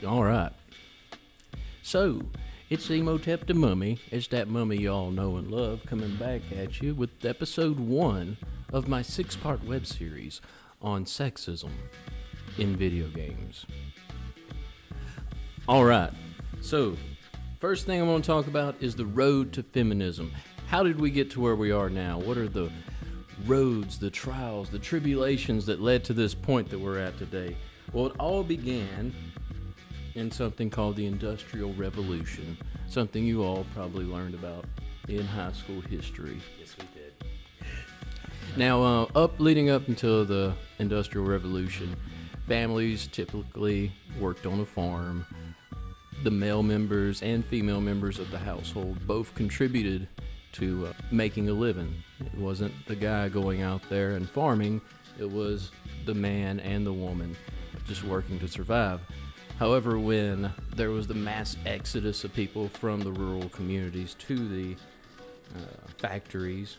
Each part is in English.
All right. So, it's Emotepdamummie. It's that mummy y'all know and love coming back at you with episode 1 of my 6-part web series on sexism in video games. All right. So, first thing I want to talk about is the road to feminism. How did we get to where we are now? What are the roads, the trials, the tribulations that led to this point that we're at today? Well, it all began in something called the Industrial Revolution, something you all probably learned about in high school history. Yes, we did. Now, leading up until the Industrial Revolution, families typically worked on a farm. The male members and female members of the household both contributed to making a living. It wasn't the guy going out there and farming, it was the man and the woman just working to survive. However, when there was the mass exodus of people from the rural communities to the factories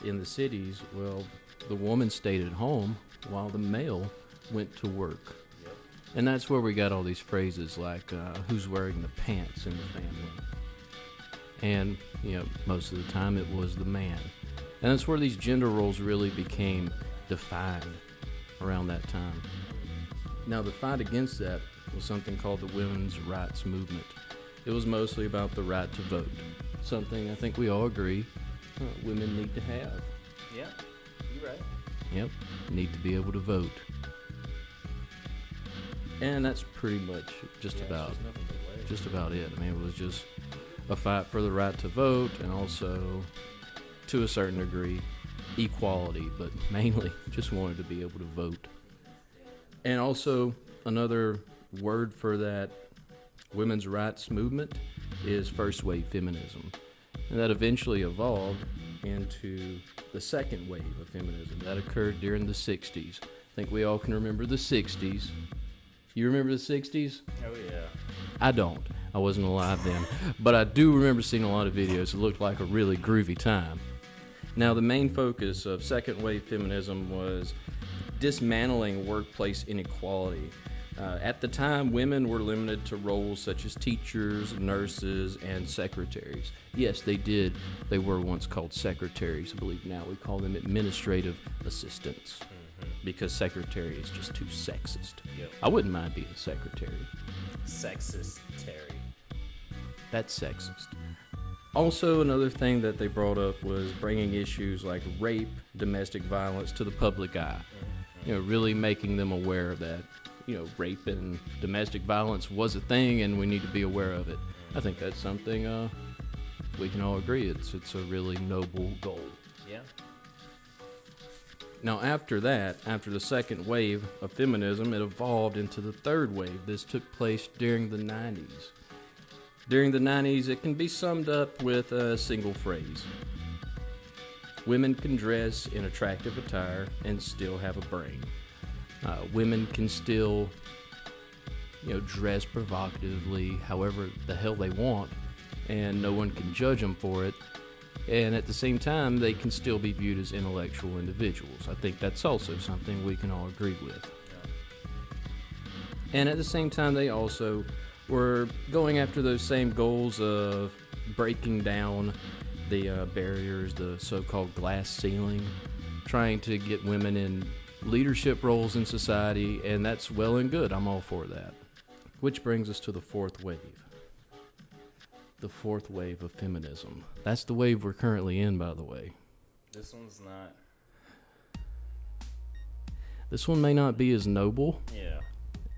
in the cities, well, the woman stayed at home while the male went to work. Yep. And that's where we got all these phrases like, who's wearing the pants in the family? And, most of the time it was the man. And that's where these gender roles really became defined around that time. Now, the fight against that was something called the women's rights movement. It was mostly about the right to vote, something I think we all agree women need to have. Yeah, you're right. Yep, need to be able to vote. And that's pretty much just about it. I mean, it was just a fight for the right to vote and also, to a certain degree, equality, but mainly just wanted to be able to vote. And also, another word for that women's rights movement is first wave feminism. And that eventually evolved into the second wave of feminism that occurred during the 60s. I think we all can remember the 60s. You remember the 60s? Oh, yeah. I don't. I wasn't alive then. But I do remember seeing a lot of videos that looked like a really groovy time. Now, the main focus of second wave feminism was dismantling workplace inequality. At the time, women were limited to roles such as teachers, nurses, and secretaries. Yes, they did. They were once called secretaries. I believe now we call them administrative assistants because secretary is just too sexist. Yep. I wouldn't mind being a secretary. Sexist Terry. That's sexist. Also, another thing that they brought up was bringing issues like rape, domestic violence to the public eye. Really making them aware that rape and domestic violence was a thing and we need to be aware of it. I think that's something we can all agree it's a really noble goal. Yeah. Now after the second wave of feminism, it evolved into the third wave. This took place during the 90s. During the 90s, it can be summed up with a single phrase. Women can dress in attractive attire and still have a brain. Women can still, dress provocatively however the hell they want, and no one can judge them for it. And at the same time, they can still be viewed as intellectual individuals. I think that's also something we can all agree with. And at the same time, they also were going after those same goals of breaking down the barriers, the so-called glass ceiling, trying to get women in leadership roles in society, and that's well and good. I'm all for that. Which brings us to the fourth wave. The fourth wave of feminism. That's the wave we're currently in, by the way. This one's not. This one may not be as noble Yeah.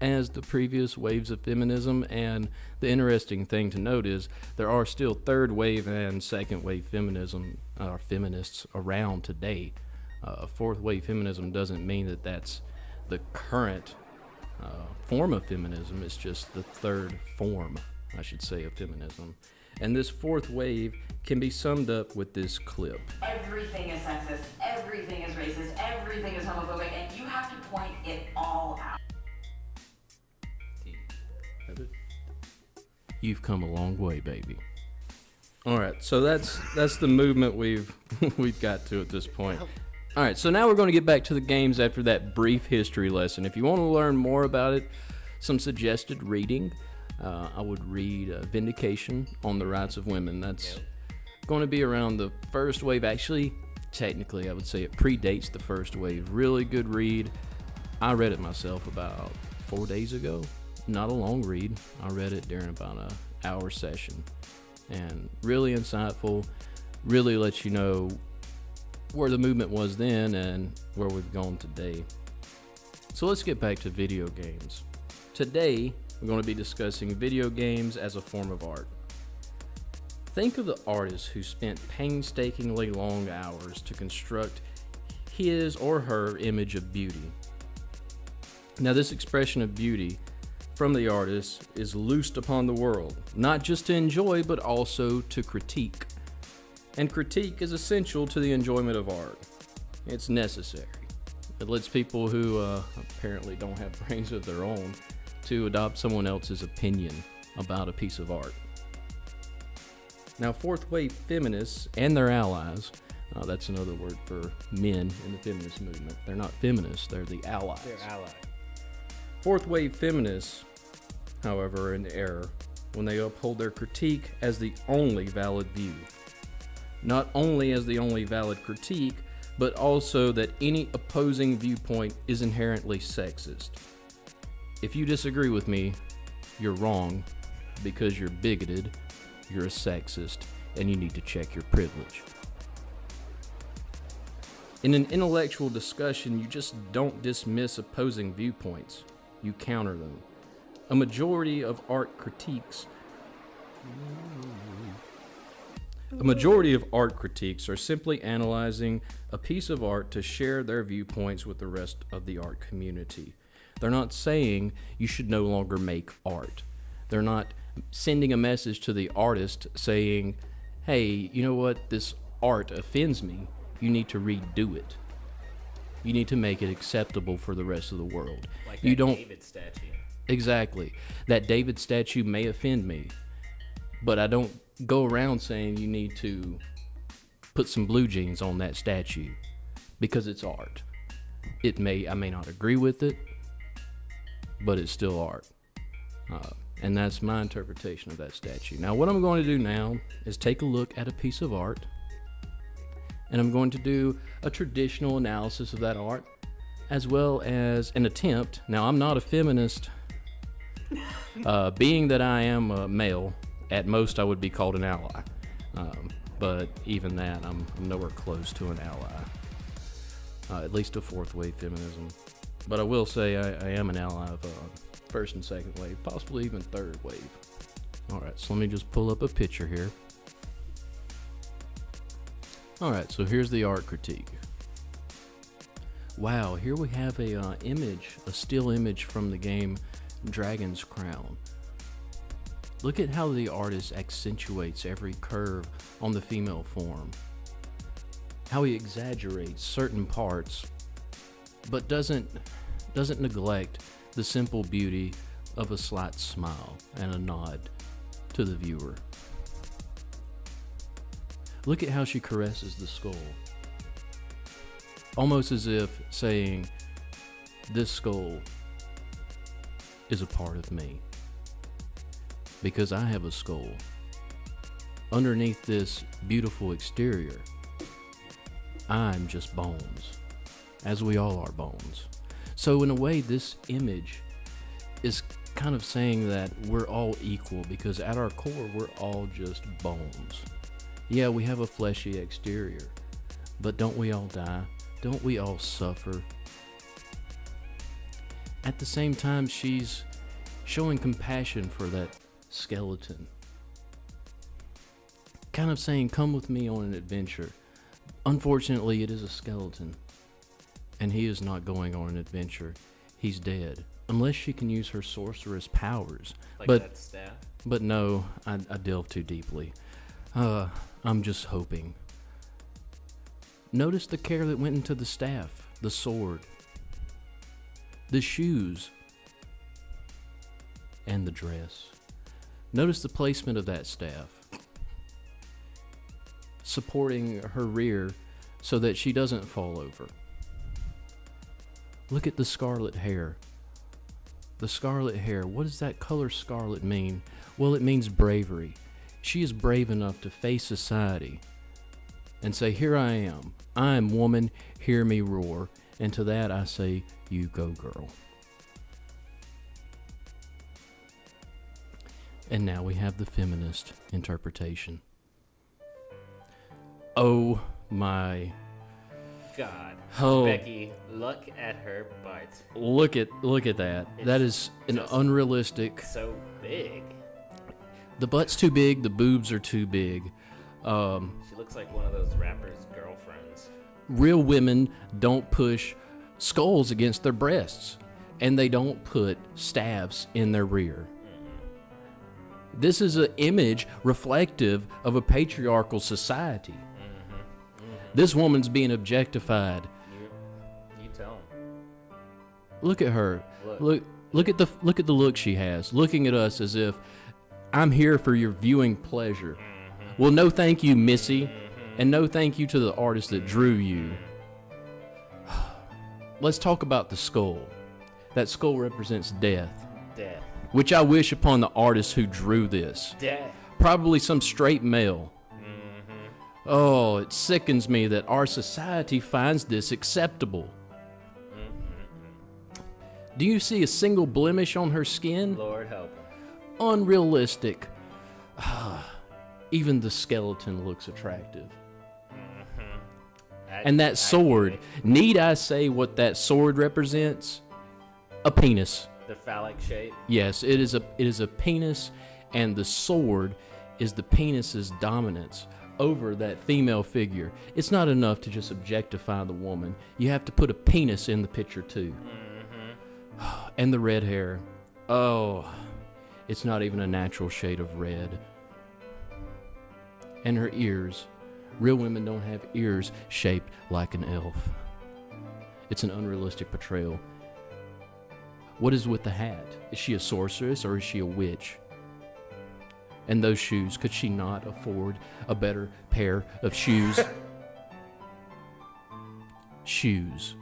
as the previous waves of feminism, and the interesting thing to note is there are still third wave and second wave feminism feminists around today. Fourth wave feminism doesn't mean that that's the current form of feminism. It's just the third form, I should say, of feminism. And this fourth wave can be summed up with this clip. Everything is sexist, everything is racist, everything is homophobic, and you have to point it all out. You've come a long way, baby. All right, so that's the movement we've got to at this point. All right, so now we're going to get back to the games after that brief history lesson. If you want to learn more about it, some suggested reading. I would read Vindication on the Rights of Women. That's going to be around the first wave. Actually, technically, I would say it predates the first wave. Really good read. I read it myself about 4 days ago. Not a long read. I read it during about an hour session. And really insightful. Really lets you know where the movement was then and where we've gone today. So let's get back to video games. Today, we're going to be discussing video games as a form of art. Think of the artist who spent painstakingly long hours to construct his or her image of beauty. Now, this expression of beauty from the artist is loosed upon the world, not just to enjoy, but also to critique. And critique is essential to the enjoyment of art. It's necessary. It lets people who apparently don't have brains of their own to adopt someone else's opinion about a piece of art. Now, fourth wave feminists and their allies, that's another word for men in the feminist movement. They're not feminists, they're the allies. They're allies. Fourth wave feminists, however, are in error when they uphold their critique as the only valid view. Not only as the only valid critique, but also that any opposing viewpoint is inherently sexist. If you disagree with me, you're wrong because you're bigoted, you're a sexist, and you need to check your privilege. In an intellectual discussion, you just don't dismiss opposing viewpoints, you counter them. A majority of art critiques are simply analyzing a piece of art to share their viewpoints with the rest of the art community. They're not saying you should no longer make art. They're not sending a message to the artist saying, hey, you know what, this art offends me. You need to redo it. You need to make it acceptable for the rest of the world. Like you that don't David statue. Exactly. That David statue may offend me, but I don't go around saying you need to put some blue jeans on that statue because it's art. I may not agree with it, but it's still art. And that's my interpretation of that statue. Now, what I'm going to do now is take a look at a piece of art, and I'm going to do a traditional analysis of that art, as well as an attempt. Now, I'm not a feminist. Being that I am a male, at most I would be called an ally. But even that, I'm nowhere close to an ally. At least a fourth wave feminism. But I will say I am an ally of first and second wave, possibly even third wave. Alright, so let me just pull up a picture here. Alright, so here's the art critique. Wow, here we have a still image from the game Dragon's Crown. Look at how the artist accentuates every curve on the female form. How he exaggerates certain parts, but doesn't neglect the simple beauty of a slight smile and a nod to the viewer. Look at how she caresses the skull. Almost as if saying, this skull is a part of me. Because I have a skull. Underneath this beautiful exterior, I'm just bones. As we all are bones. So in a way, this image is kind of saying that we're all equal because at our core, we're all just bones. Yeah, we have a fleshy exterior, but don't we all die? Don't we all suffer? At the same time, she's showing compassion for that skeleton. Kind of saying, come with me on an adventure. Unfortunately, it is a skeleton. And he is not going on an adventure. He's dead. Unless she can use her sorceress powers. Like but, that staff? But no, I delved too deeply. I'm just hoping. Notice the care that went into the staff, the sword, the shoes, and the dress. Notice the placement of that staff. Supporting her rear so that she doesn't fall over. Look at the scarlet hair, the scarlet hair. What does that color scarlet mean? Well, it means bravery. She is brave enough to face society and say, here I am woman, hear me roar. And to that I say, you go girl. And now we have the feminist interpretation. Oh my God. Oh. Becky, look at her butt. Look at that. That is an unrealistic. So big. The butt's too big, the boobs are too big. She looks like one of those rappers' girlfriends. Real women don't push skulls against their breasts, and they don't put staves in their rear. This is an image reflective of a patriarchal society. This woman's being objectified. You tell him. Look at her. Look at the look she has, looking at us as if I'm here for your viewing pleasure. Well, no thank you, Missy, and no thank you to the artist that drew you. Let's talk about the skull. That skull represents death. Death. Which I wish upon the artist who drew this. Death. Probably some straight male. Oh, it sickens me that our society finds this acceptable. Do you see a single blemish on her skin? Lord help her. Unrealistic. Even the skeleton looks attractive. And that sword, need I say what that sword represents? A penis. The phallic shape. Yes, it is a penis, and the sword is the penis's dominance over that female figure. It's not enough to just objectify the woman. You have to put a penis in the picture too. And the red hair. Oh, it's not even a natural shade of red. And her ears. Real women don't have ears shaped like an elf. It's an unrealistic portrayal. What is with the hat? Is she a sorceress or is she a witch? And those shoes, could she not afford a better pair of shoes? Shoes.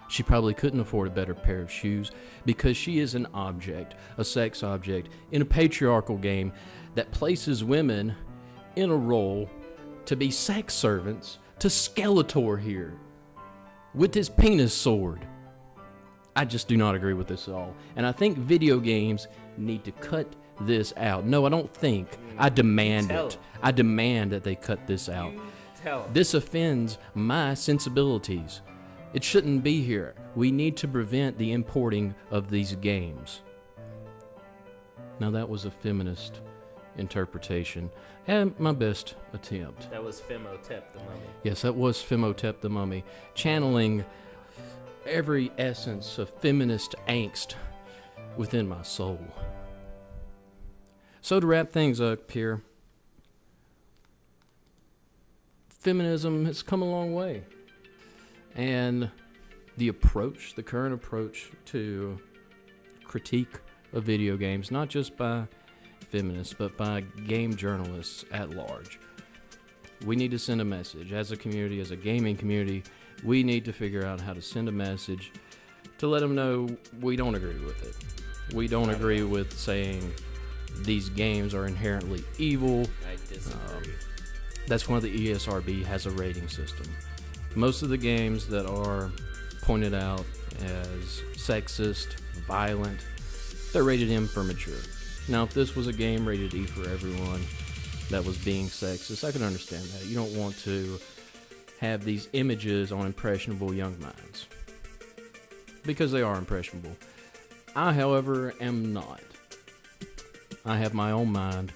She probably couldn't afford a better pair of shoes because she is an object, a sex object, in a patriarchal game that places women in a role to be sex servants to Skeletor here with his penis sword. I just do not agree with this at all. And I think video games need to cut this out. No, I don't think. I demand it. I demand that they cut this out. This offends my sensibilities. It shouldn't be here. We need to prevent the importing of these games. Now that was a feminist interpretation and my best attempt. That was Emotepdamummie. Yes, that was Emotepdamummie, channeling every essence of feminist angst within my soul. So to wrap things up here, feminism has come a long way. And the current approach to critique of video games, not just by feminists, but by game journalists at large. We need to send a message. As a community, as a gaming community, we need to figure out how to send a message to let them know we don't agree with it. We don't agree with saying these games are inherently evil. I disagree. That's why the ESRB has a rating system. Most of the games that are pointed out as sexist, violent, they're rated M for mature. Now, if this was a game rated E for everyone that was being sexist, I can understand that. You don't want to have these images on impressionable young minds because they are impressionable. I, however, am not. I have my own mind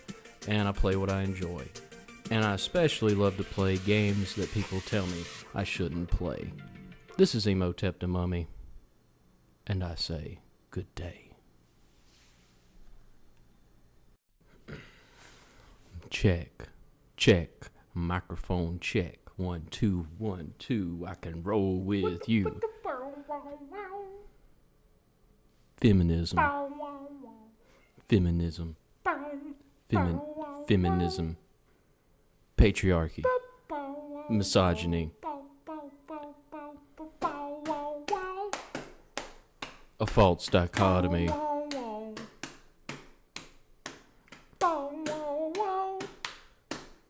and I play what I enjoy. And I especially love to play games that people tell me I shouldn't play. This is Emotepdamummie, and I say good day. Check, microphone check. 1 2 1 2. I can roll with you. Feminism. Feminism. Patriarchy. Misogyny. a false dichotomy.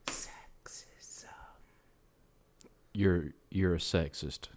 Sexism. You're a sexist.